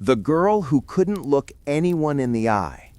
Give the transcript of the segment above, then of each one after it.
The girl who couldn't look anyone in the eye.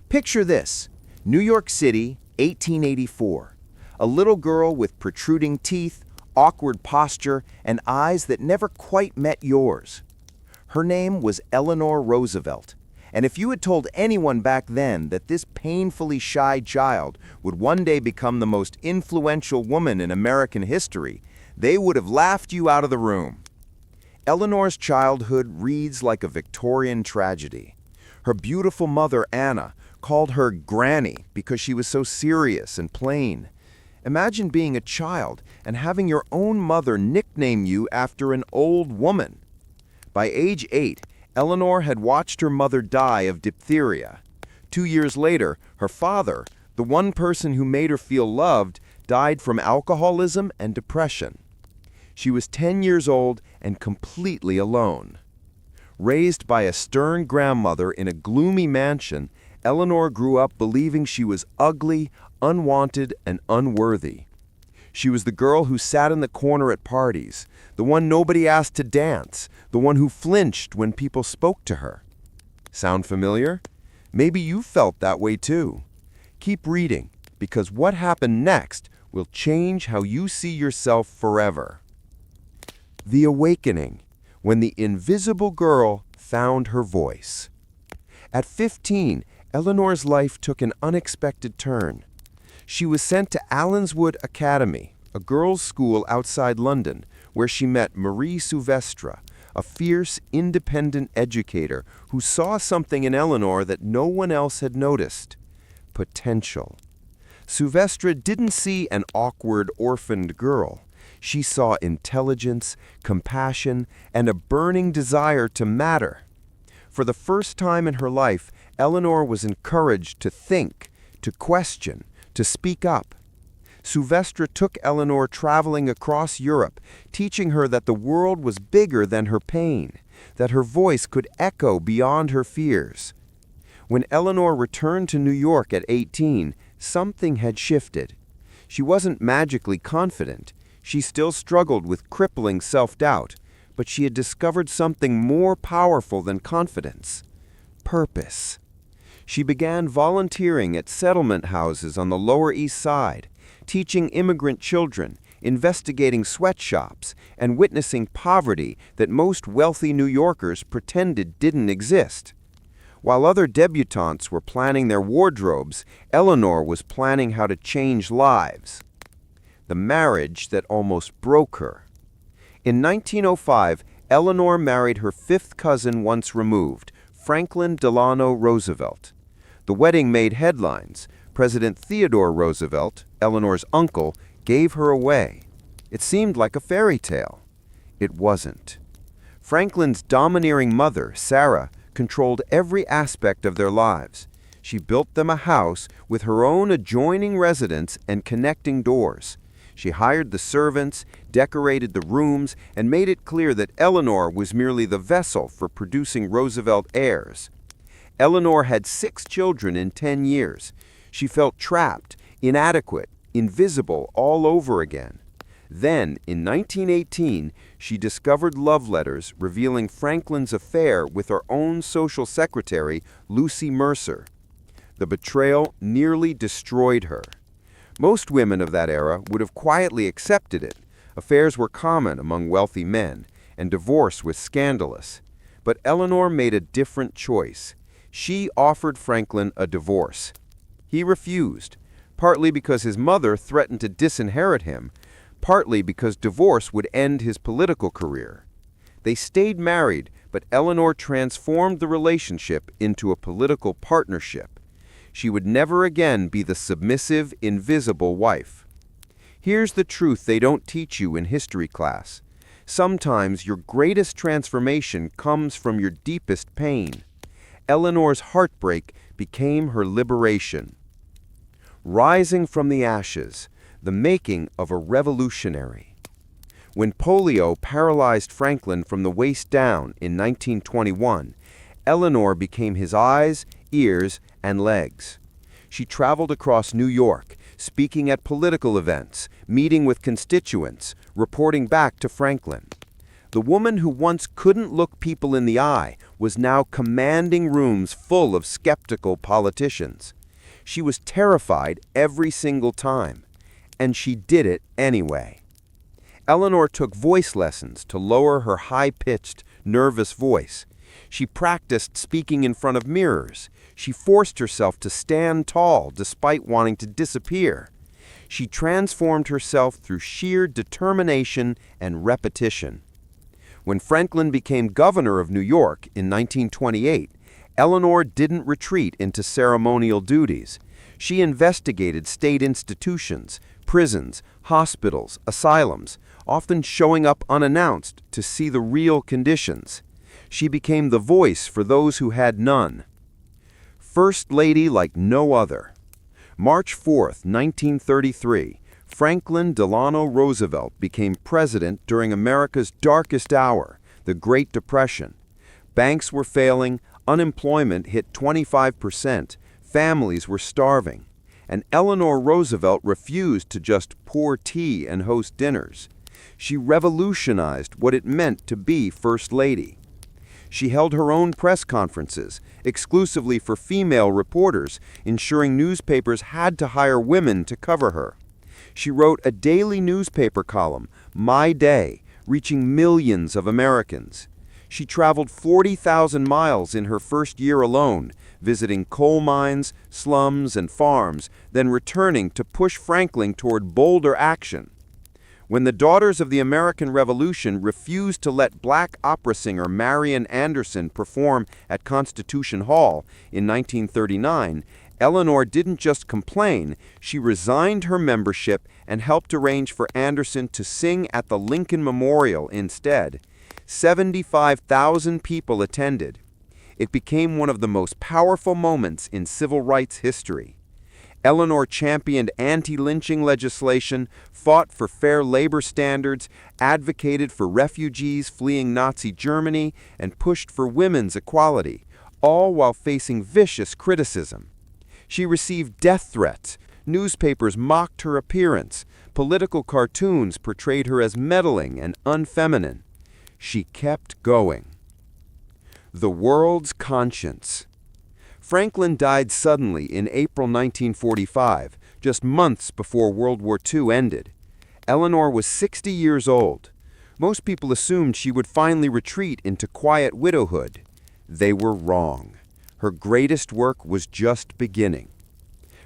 Picture this: New York City, 1884. A little girl with protruding teeth, awkward posture, and eyes that never quite met yours. Her name was Eleanor Roosevelt, and if you had told anyone back then that this painfully shy child would one day become the most influential woman in American history, they would have laughed you out of the room. Eleanor's childhood reads like a Victorian tragedy. Her beautiful mother, Anna, called her Granny because she was so serious and plain. Imagine being a child and having your own mother nickname you after an old woman. By age 8, Eleanor had watched her mother die of diphtheria. 2 years later, her father, the one person who made her feel loved, died from alcoholism and depression. She was 10 years old and completely alone. Raised by a stern grandmother in a gloomy mansion, Eleanor grew up believing she was ugly, unwanted, and unworthy. She was the girl who sat in the corner at parties, the one nobody asked to dance, the one who flinched when people spoke to her. Sound familiar? Maybe you felt that way too. Keep reading, because what happened next will change how you see yourself forever. The Awakening, when the invisible girl found her voice. At 15, Eleanor's life took an unexpected turn. She was sent to Allenswood Academy, a girls' school outside London, where she met Marie Silvestre, a fierce, independent educator who saw something in Eleanor that no one else had noticed: potential. Silvestre didn't see an awkward, orphaned girl. She saw intelligence, compassion, and a burning desire to matter. For the first time in her life, Eleanor was encouraged to think, to question, to speak up. Silvestre took Eleanor traveling across Europe, teaching her that the world was bigger than her pain, that her voice could echo beyond her fears. When Eleanor returned to New York at 18, something had shifted. She wasn't magically confident. She still struggled with crippling self-doubt, but she had discovered something more powerful than confidence: purpose. She began volunteering at settlement houses on the Lower East Side, teaching immigrant children, investigating sweatshops, and witnessing poverty that most wealthy New Yorkers pretended didn't exist. While other debutantes were planning their wardrobes, Eleanor was planning how to change lives. The marriage that almost broke her. In 1905, Eleanor married her fifth cousin once removed, Franklin Delano Roosevelt. The wedding made headlines. President Theodore Roosevelt, Eleanor's uncle, gave her away. It seemed like a fairy tale. It wasn't. Franklin's domineering mother, Sarah, controlled every aspect of their lives. She built them a house with her own adjoining residence and connecting doors. She hired the servants, decorated the rooms, and made it clear that Eleanor was merely the vessel for producing Roosevelt heirs. Eleanor had 6 children in 10 years. She felt trapped, inadequate, invisible all over again. Then, in 1918, she discovered love letters revealing Franklin's affair with her own social secretary, Lucy Mercer. The betrayal nearly destroyed her. Most women of that era would have quietly accepted it. Affairs were common among wealthy men, and divorce was scandalous. But Eleanor made a different choice. She offered Franklin a divorce. He refused, partly because his mother threatened to disinherit him, partly because divorce would end his political career. They stayed married, but Eleanor transformed the relationship into a political partnership. She would never again be the submissive, invisible wife. Here's the truth they don't teach you in history class. Sometimes your greatest transformation comes from your deepest pain. Eleanor's heartbreak became her liberation. Rising from the ashes, the making of a revolutionary. When polio paralyzed Franklin from the waist down in 1921, Eleanor became his eyes, ears, and legs. She traveled across New York, speaking at political events, meeting with constituents, reporting back to Franklin. The woman who once couldn't look people in the eye was now commanding rooms full of skeptical politicians. She was terrified every single time, and she did it anyway. Eleanor took voice lessons to lower her high-pitched, nervous voice. She practiced speaking in front of mirrors. She forced herself to stand tall despite wanting to disappear. She transformed herself through sheer determination and repetition. When Franklin became governor of New York in 1928, Eleanor didn't retreat into ceremonial duties. She investigated state institutions, prisons, hospitals, asylums, often showing up unannounced to see the real conditions. She became the voice for those who had none. First Lady like no other. March 4, 1933, Franklin Delano Roosevelt became president during America's darkest hour, the Great Depression. Banks were failing, unemployment hit 25%, families were starving, and Eleanor Roosevelt refused to just pour tea and host dinners. She revolutionized what it meant to be First Lady. She held her own press conferences, exclusively for female reporters, ensuring newspapers had to hire women to cover her. She wrote a daily newspaper column, My Day, reaching millions of Americans. She traveled 40,000 miles in her first year alone, visiting coal mines, slums, and farms, then returning to push Franklin toward bolder action. When the Daughters of the American Revolution refused to let black opera singer Marian Anderson perform at Constitution Hall in 1939, Eleanor didn't just complain, she resigned her membership and helped arrange for Anderson to sing at the Lincoln Memorial instead. 75,000 people attended. It became one of the most powerful moments in civil rights history. Eleanor championed anti-lynching legislation, fought for fair labor standards, advocated for refugees fleeing Nazi Germany, and pushed for women's equality, all while facing vicious criticism. She received death threats, newspapers mocked her appearance, political cartoons portrayed her as meddling and unfeminine. She kept going. The world's conscience. Franklin died suddenly in April 1945, just months before World War II ended. Eleanor was 60 years old. Most people assumed she would finally retreat into quiet widowhood. They were wrong. Her greatest work was just beginning.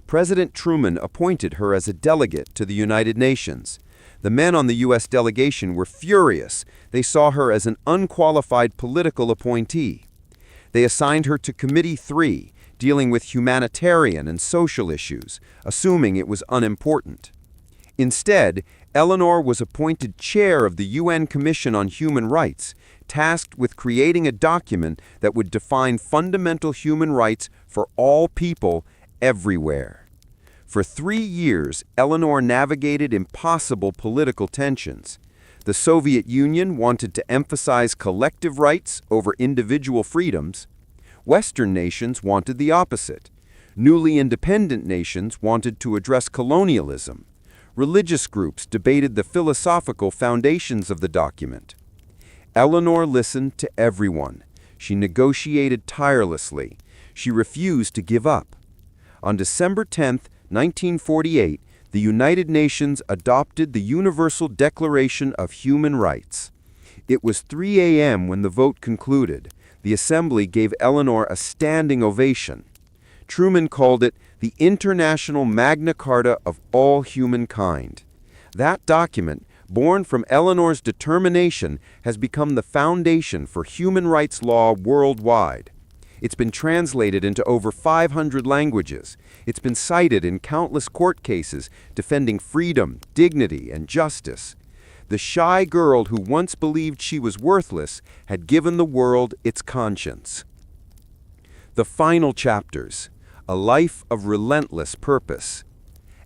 President Truman appointed her as a delegate to the United Nations. The men on the U.S. delegation were furious. They saw her as an unqualified political appointee. They assigned her to Committee 3, dealing with humanitarian and social issues, assuming it was unimportant. Instead, Eleanor was appointed chair of the UN Commission on Human Rights, tasked with creating a document that would define fundamental human rights for all people everywhere. For 3 years, Eleanor navigated impossible political tensions. The Soviet Union wanted to emphasize collective rights over individual freedoms. Western nations wanted the opposite. Newly independent nations wanted to address colonialism. Religious groups debated the philosophical foundations of the document. Eleanor listened to everyone. She negotiated tirelessly. She refused to give up. On December 10, 1948, the United Nations adopted the Universal Declaration of Human Rights. It was 3 a.m. when the vote concluded. The Assembly gave Eleanor a standing ovation. Truman called it the International Magna Carta of all humankind. That document, born from Eleanor's determination, has become the foundation for human rights law worldwide. It's been translated into over 500 languages. It's been cited in countless court cases defending freedom, dignity, and justice. The shy girl who once believed she was worthless had given the world its conscience. The final chapters, a life of relentless purpose.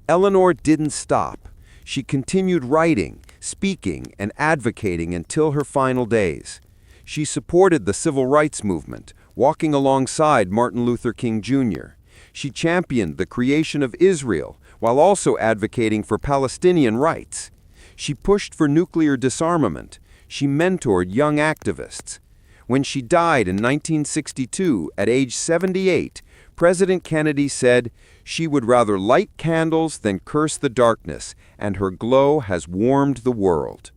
Eleanor didn't stop. She continued writing, speaking, and advocating until her final days. She supported the civil rights movement, walking alongside Martin Luther King Jr. She championed the creation of Israel while also advocating for Palestinian rights. She pushed for nuclear disarmament. She mentored young activists. When she died in 1962 at age 78, President Kennedy said, "She would rather light candles than curse the darkness, and her glow has warmed the world."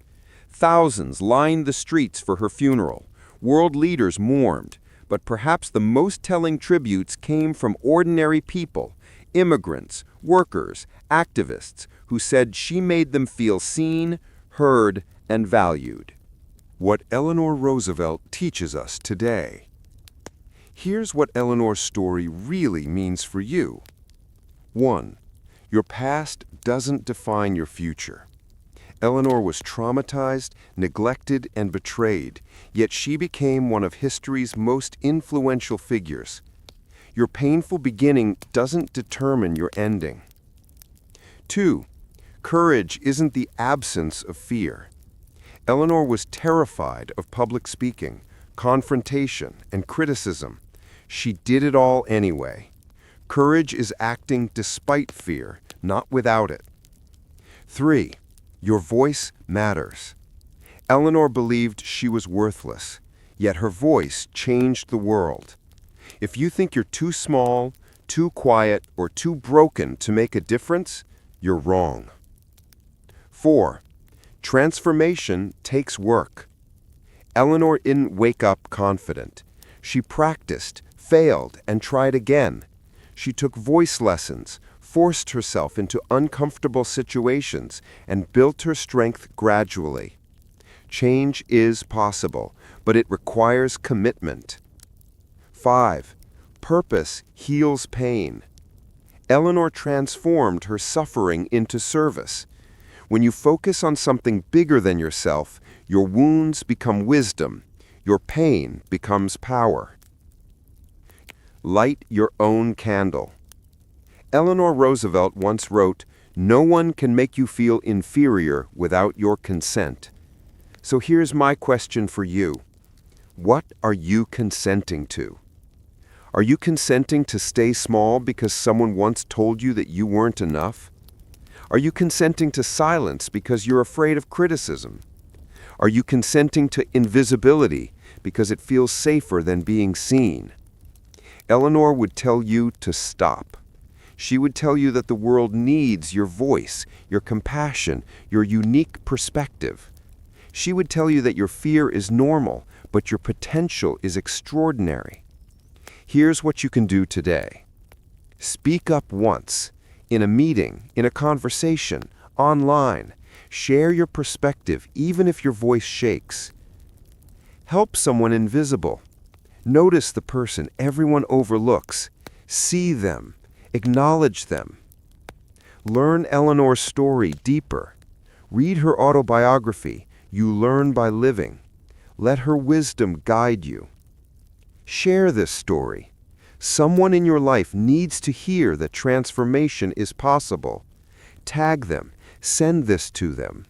Thousands lined the streets for her funeral. World leaders mourned, but perhaps the most telling tributes came from ordinary people, immigrants, workers, activists, who said she made them feel seen, heard, and valued. What Eleanor Roosevelt teaches us today. Here's what Eleanor's story really means for you. 1. Your past doesn't define your future. Eleanor was traumatized, neglected, and betrayed, yet she became one of history's most influential figures. Your painful beginning doesn't determine your ending. 2. Courage isn't the absence of fear. Eleanor was terrified of public speaking, confrontation, and criticism. She did it all anyway. Courage is acting despite fear, not without it. 3. Your voice matters. Eleanor believed she was worthless, yet her voice changed the world. If you think you're too small, too quiet, or too broken to make a difference, you're wrong. 4. Transformation takes work. Eleanor didn't wake up confident. She practiced, failed, and tried again. She took voice lessons, forced herself into uncomfortable situations, and built her strength gradually. Change is possible, but it requires commitment. 5. Purpose heals pain. Eleanor transformed her suffering into service. When you focus on something bigger than yourself, your wounds become wisdom. Your pain becomes power. Light your own candle. Eleanor Roosevelt once wrote, "No one can make you feel inferior without your consent." So here's my question for you. What are you consenting to? Are you consenting to stay small because someone once told you that you weren't enough? Are you consenting to silence because you're afraid of criticism? Are you consenting to invisibility because it feels safer than being seen? Eleanor would tell you to stop. She would tell you that the world needs your voice, your compassion, your unique perspective. She would tell you that your fear is normal, but your potential is extraordinary. Here's what you can do today. Speak up once. In a meeting, in a conversation, online. Share your perspective, even if your voice shakes. Help someone invisible. Notice the person everyone overlooks. See them. Acknowledge them. Learn Eleanor's story deeper. Read her autobiography, You Learn by Living. Let her wisdom guide you. Share this story. Someone in your life needs to hear that transformation is possible. Tag them. Send this to them.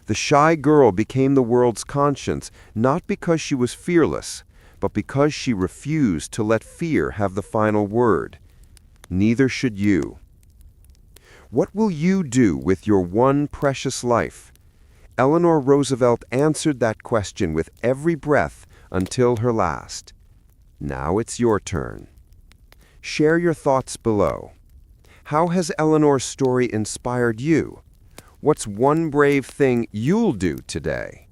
The shy girl became the world's conscience not because she was fearless, but because she refused to let fear have the final word. Neither should you. What will you do with your one precious life? Eleanor Roosevelt answered that question with every breath until her last. Now it's your turn. Share your thoughts below. How has Eleanor's story inspired you? What's one brave thing you'll do today?